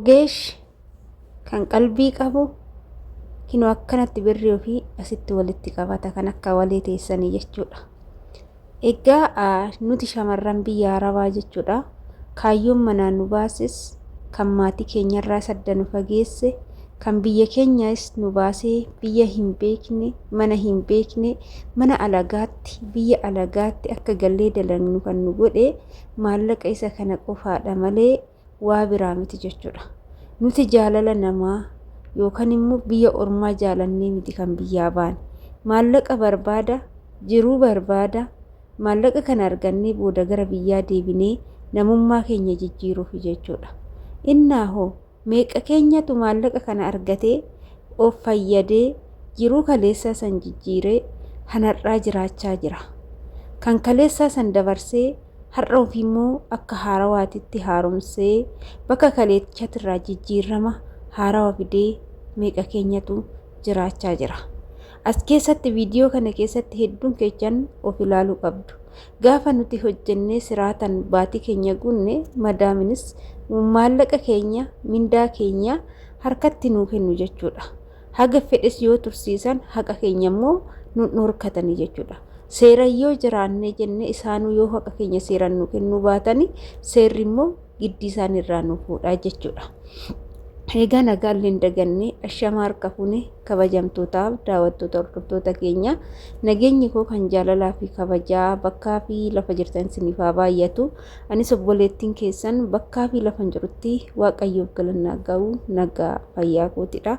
Geesh kan qalbii qabu kinoo akkanatti birrii ofii asitti walitti qabata kan akka walii teessanii jechuudha. Egaa nuti shamarran biyya Arabaa jechuudha. Kaayyoon manaan nu baases kan maatii keenyarraa sadda nu fageesse kan biyya keenyaas nu baasee biyya hin beekne mana alagaatti biyya alagaatti akka gallee dalagnu kan nu godhe maallaqa isa kana qofaadha malee waa biraa miti jechuudha. Nuti jaalala namaa yookaan immoo biyya ormaa jaalannee miti kan biyyaa baane. Maallaqa barbaada, jiruu barbaada, maallaqa kana argannee booda gara biyyaa deebinee namummaa keenya jijjiiruuf jechuudha. Innaahoo meeqa keenyatu maallaqa kana argatee of fayyadee jiruu kaleessaa san jijjiiree hanarraa jiraachaa jira. Kan kaleessaa san dabarsee har'a ofiimmoo akka haarawaatitti haaromsee bakka kaleechatirraa jijjiirama haarawaa fidee meeqa keenyatu jiraachaa jira. As keessatti viidiyoo kana keessatti hedduun keechan of ilaaluu qabdu. Gaafa nuti hojjennee siraatan baatii keenya gunne madaaminis maallaqa keenya mindaa keenya harkatti nuu kennu jechuudha. Haga fedhes yoo tursiisan haqa keenya immoo nu horkatanii jechuudha. Seeran yoo jiraanne jenne isaanuu yoo haqa keenya seeran nu kennuu baatanii seerri immoo giddii isaanirraa nu fuudhaa jechuudha. Egaa nagaan hin daganne ashama harka fuune kabajamtootaaf daawwattoota hordoftoota keenya nageenyi koo kan jaalalaa fi kabajaa bakkaa fi lafa jirtan isiniif haa baay'atu. Anis obboleettiin keessan bakkaa fi lafa jirutti waaqayyoof galannaa ga'u nagaa fayyaa kootidha.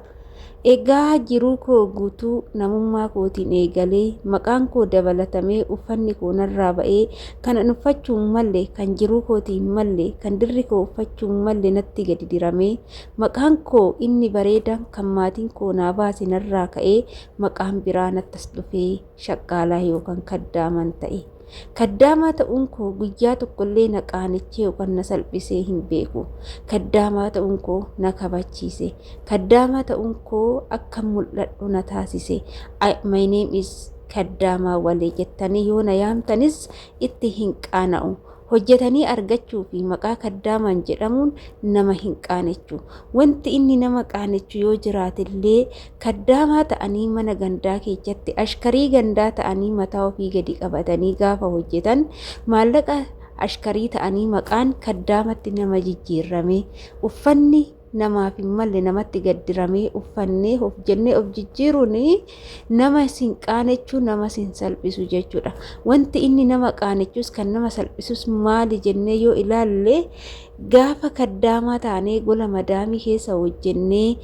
Egaa jiruu koo guutuu namummaa kootiin eegalee maqaan koo dabalatamee uffanni koo narraa ba'ee kan uffachuu malle kan jiruu kootiin malle kan dirri koo uffachuu malle natti gadi diramee maqaan koo inni bareedaan kan maatiin koo naa baase narraa ka'ee maqaan biraa nattas dhufee shaqqaalaa yookaan kaddaaman ta'e. Kaddaamaa ta'uun koo guyyaa tokkollee na qaanichee yookaan na salphisee hin beeku. Kaddaamaa ta'uun koo na kabachiise. Kaddaamaa ta'uun koo akka mul'adhu na taasise. My name is Kaddaamaa Walee jettanii yoo na yaamtanis itti hin qaana'u. Hojjetanii argachuu fi maqaa kaddaamaan jedhamuun nama hin qaanechu. Wanti inni nama qaanechu yoo jiraatillee kaddaamaa ta'anii mana gandaa keessatti ashkarii gandaa ta'anii mataa ofii gadi qabatanii gaafa hojjetan maallaqa ashkarii ta'anii maqaan kaddaamatti nama jijjiirame uffanni namaaf hin malle namatti gaddiramee uffannee of jennee of jijjiiruun nama sin qaanechuu nama sin salphisu jechuudha. Wanti inni nama qaanechus kan nama salphisus maali jennee yoo ilaalle gaafa kaddaamaa taanee gola madaamii keessa hojjennee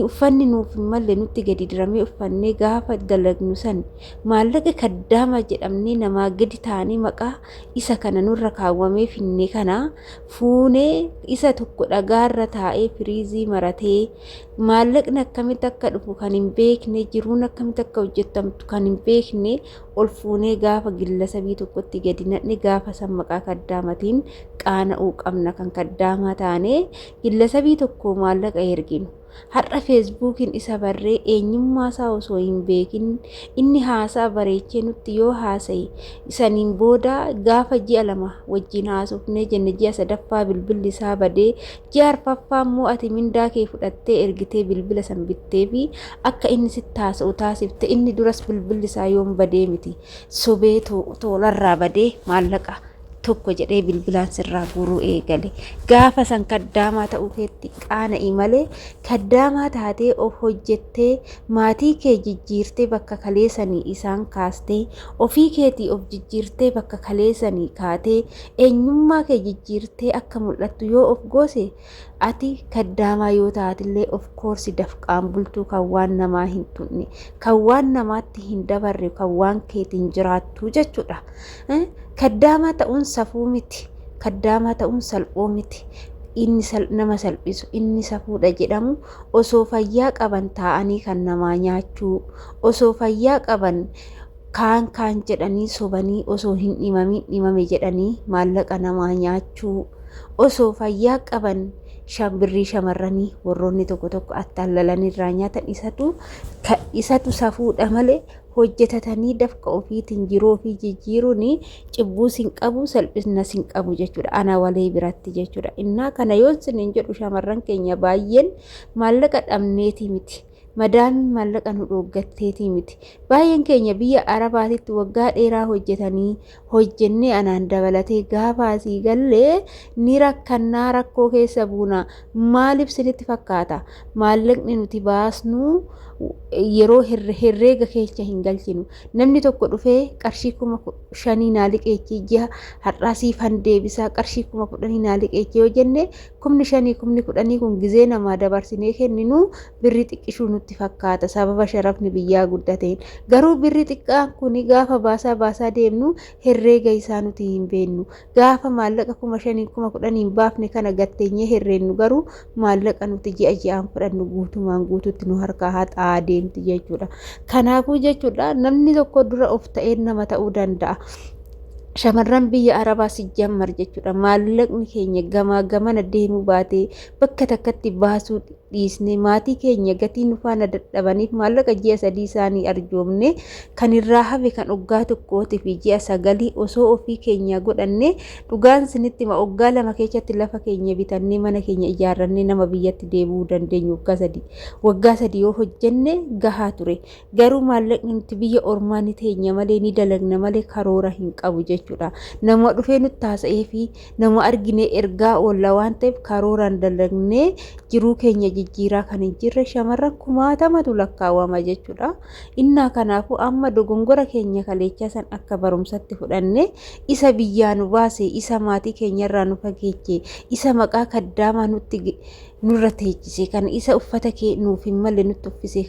uffanni nuuf hin malle nutti gadi diramee uffannee gaafa dalagnu san maallaqa kaddaama jedhamnee namaa gadi taanee maqaa isa kana nurra kaawwamee finne kana fuunee isa tokko dhagaarra taa'ee firiizii maratee maallaqni akkamitti akka dhufu kan hin beekne jiruun akkamitti akka hojjetamtu kan hin beekne ol fuunee gaafa gillasabii tokkotti gadi naqne gaafa san maqaa kaddaamatiin qaana'uu qabna kan kaddaamaa taanee gillasabii tokko maallaqa erginu. Har'a feesbuukiin isa barree eenyummaa isaa osoo hin beekin inni haasaa bareechee nutti yoo haasa'e isaniin booda gaafa ji'a lama wajjin haasofnee jenne ji'a sadaffaa bilbilli isaa badee ji'a arfaffaa immoo ati mindaa kee fudhattee ergitee bilbila san bittee fi akka inni sitti haasa'u taasifte inni duras bilbilli isaa yoon badee miti sobee toolarraa badee maallaqa tokko jedhee bilbilaan sirraa guuruu eegale. Gaafa san kaddaamaa ta'uu keetti qaana'i malee kaddaamaa taatee of hojjettee maatii kee jijjiirtee bakka kaleessanii isaan kaastee ofii keetii of jijjiirtee bakka kaleessanii kaatee eenyummaa kee jijjiirtee akka mul'attu yoo of goose ati kaddaamaa yoo taatillee of koorsi dafqaan bultuu kan waan namaa hin tunne kan waan namaatti hin dabarre kan waan keetiin jiraattu jechuudha. Kaddaamaa ta'uun safuu miti. Kaddaamaa ta'uun salphoo miti. Inni nama salphisu inni safuudha jedhamu osoo fayyaa qaban taa'anii kan namaa nyaachuu osoo fayyaa qaban kaan jedhanii sobanii osoo hin dhimamin dhimame jedhanii maallaqa namaa nyaachuu osoo fayyaa qaban birrii shamarranii warroonni tokko tokko attaallalanirraa nyaatan isatu safuudha malee hojjetatanii dafqa ofiitiin jiruu ofii jijjiiruun cibbuu sin qabu salphina sin qabu jechuudha ana walee biratti jechuudha. Innaa kana yoon siniin jedhu shamarran keenya baay'een maallaqa dhabneeti miti. Madaan maallaqa nu dhoggatteeti miti. Baay'een keenya biyya Arabaatitti waggaa dheeraa hojjennee anaan dabalatee gaafa asii gallee ni rakkannaa rakkoo keessa buuna. Maaliif sinitti fakkaata? Maallaqni nuti baasnu yeroo herreega keessa hin galchinu. Namni tokko dhufee qarshii 5,000 naa liqeechee ji'a har'aasiif han deebisaa qarshii 10,000 naa liqeechee yoo jenne 5,000 10,000 kun gizee namaa dabarsinee kenninu birri xiqqishuu nutti fakkaata sababa sharafni biyyaa guddateen. Garuu birri xiqqaan kun gaafa baasaa deemnu herreega isaa nuti hin beeknu. Gaafa maallaqa 5,000 10,000 baafne kana gatteenyee herreennu garuu maallaqa nuti ji'a ji'aan fudhannu guutumaan guututti nu harkaa haxaa deemti jechuudha. Kanaafuu jechuudha namni tokko dura of ta'ee nama ta'uu danda'a. Shamarran biyya Arabaa si jammar jechuudha. Maallaqni keenya gamaa gamana deemuu baatee bakka takkatti baasuu dhiisne maatii keenya gatii nu faana dadhabaniif maallaqa ji'a 3 isaanii arjoomne kan irraa hafe kan waggaa tokkootii fi ji'a 9 osoo ofii keenya godhanne dhugaan sinitti waggaa 2 keessatti lafa keenya bitannee mana keenya ijaarrannee nama biyyatti deebi'uu dandeenyu waggaa 3 yoo hojjenne gahaa ture. Garuu maallaqni nuti biyya ormaa ni teenya malee ni dalagna malee karoora hin qabu jechuudha. Nama dhufee nutti taasa'ee fi nama argine ergaa oolla waan ta'eef karooraan dalagnee jiruu keenya jijjiiraa kan hin jirre shamarran kumaatamatu lakkaawama jechuudha. Innaa kanaafuu amma dogongora keenya kaleechaa san akka barumsatti fudhanne isa biyyaa nu baase isa maatii keenyarraa nu fageeche isa maqaa kaddaamaa nurra teechise kan isa uffata kee nuuf hin malle nutti uffise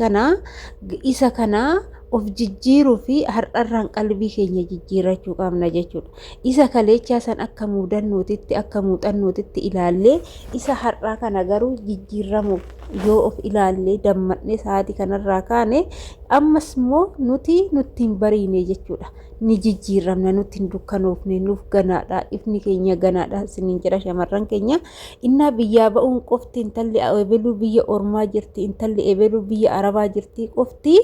isa kana of jijjiiruu fi har'arraan qalbii keenya jijjiirrachuu qabna jechuudha. Isa kaleechaa san akka muuxannootitti ilaallee isa har'aa kana garuu jijjiirramuuf yoo of ilaallee dammaqnee sa'aatii kanarraa kaane ammas immoo nuti hin bariine jechuudha. Ni jijjiirramna nuti hin dukkanoofne nuuf ganaadha ifni keenya ganaadha siniin jedha shamarran keenya. Innaa biyyaa ba'uun qofti intalli ebeluu biyya ormaa jirti intalli ebeluu biyya Arabaa jirti qofti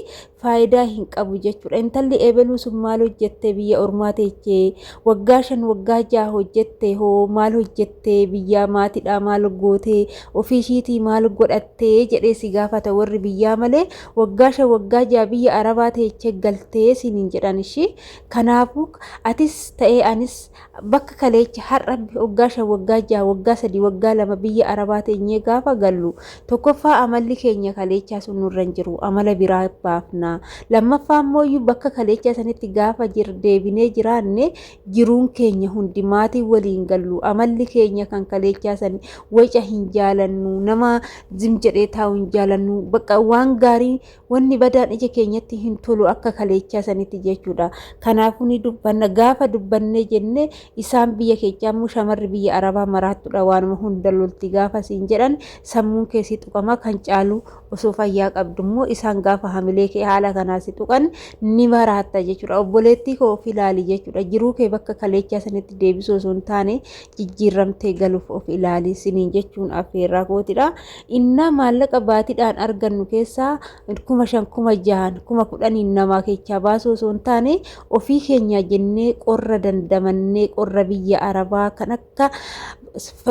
faayidaa hin qabu jechuudha. Intalli ebeluu sun maal hojjette biyya ormaa teechee waggaa 5 waggaa 6 hojjette hoo maal hojjette biyya maatiidha maal gootee ofii ishiitii maal godhattee jedhee si gaafata warri biyyaa malee waggaa 5 waggaa 6 biyya Arabaa teechee galtee siniin jedhan ishii. Kanaafuu atis ta'ee anis bakka kaleecha har'a waggaa 5 waggaa 6 waggaa 3 waggaa 2 biyya Arabaa teenyee gaafa gallu tokkoffaa amalli keenya kaleechaa sun nurra hin jiru amala biraa baafna. Lammaffaa immoo bakka kaleechaa sanitti gaafa deebinee jiraanne jiruun keenya hundi maatii waliin gallu amalli keenya kan kaleechaa san waca hin jaalannu nama zim jedhee taa'u hin jaalannu bakka waan gaarii wanni badaan ija keenyatti hin tolu akka kaleechaa sanitti jechuudha. Kanaafuu ni dubbanna gaafa dubbannee jenne isaan biyya keechaa immoo shamarri biyya Arabaa maraattudha waanuma hunda lolti gaafa siin jedhan sammuun keessi tuqama kan caalu osoo fayyaa qabdu immoo isaan gaafa hamilee kee haala kanaa si tuqan ni maraatta jechuudha. Obboleettii koo of ilaali jechuudha. Jiruu kee bakka kaleechaa sanitti deebisuu osoo hin taane jijjiirramtee galuuf of ilaali siniin jechuun affeerraa kootidha. Innaa maallaqa baatiidhaan argannu keessaa 5,000 6,000 10,000 namaa keechaa baasuu osoo hin taane ofii keenya jennee qorra dandamannee qorra biyya Arabaa kan akka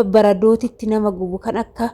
baradootitti nama gubu kan akka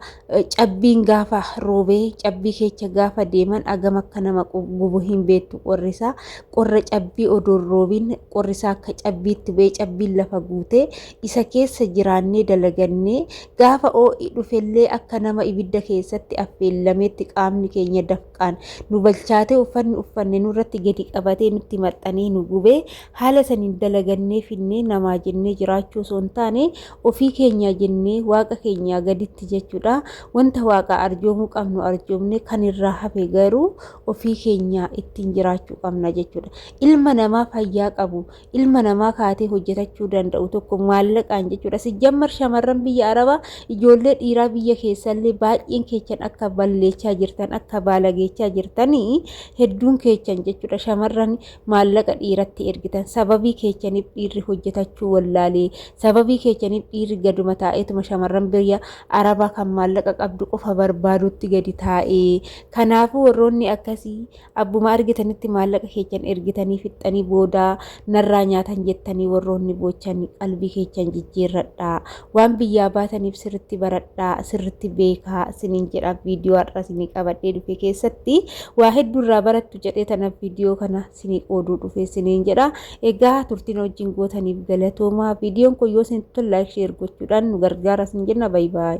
cabbiin gaafa roobee cabbii keecha gaafa deeman agam akka nama gubu hin beektu qorrisaa qorra cabbii odoon roobiin qorrisaa akka cabbiitti bee cabbiin lafa guutee isa keessa jiraannee dalagannee gaafa oo'i dhufellee akka nama ibidda keessatti affeellameetti qaamni keenya dafqaan nu balchaatee uffanne nurratti gadi qabatee nutti maxxanee nu gubee haala saniin dalagannee finnee namaa jennee jiraachuu osoo hin taane ofii keenya jennee waaqa keenya gaditti jechuudha. Wanta waaqa arjoomuu qabnu arjoomne kan irraa hafe garuu ofii keenya ittiin jiraachuu qabna jechuudha. Ilma namaa fayyaa qabu ilma namaa kaatee hojjetachuu danda'u tokko maallaqaan jechuudha. Sijjammar shamarran biyya Arabaa ijoollee dhiiraa biyya keessallee baay'een keechan akka balleechaa jirtan akka baalageechaa jirtanii hedduun keechan jechuudha. Shamarran maallaqa dhiiratti ergitan sababii keechaniif dhiirri hojjetachuu wallaalee sababii keechaniif dhiirri gaduma gidduuma taa'eetuma shamarran biyya Arabaa kan maallaqa qabdu qofa barbaadutti gadi taa'ee. Kanaafuu warroonni akkasii abbuma argitanitti maallaqa keechan ergitanii fixxanii booda narraa nyaatan jettanii warroonni boochan qalbii keechan jijjiirradhaa. Waan biyyaa baataniif sirritti baradhaa, sirritti beekaa isiniin jedha. Viidiyoo har'a isinii qabadhee dhufe keessatti waa hedduu irraa barattu jedhee tanaaf viidiyoo kana isinii qooduu dhufe isiniin jedha. Egaa turtiin wajjin gootaniif galatoomaa. Viidiyoon kun yoo isin tolle laayik sheer gochuudhaan nu gargaara isin jenna. Baay baay.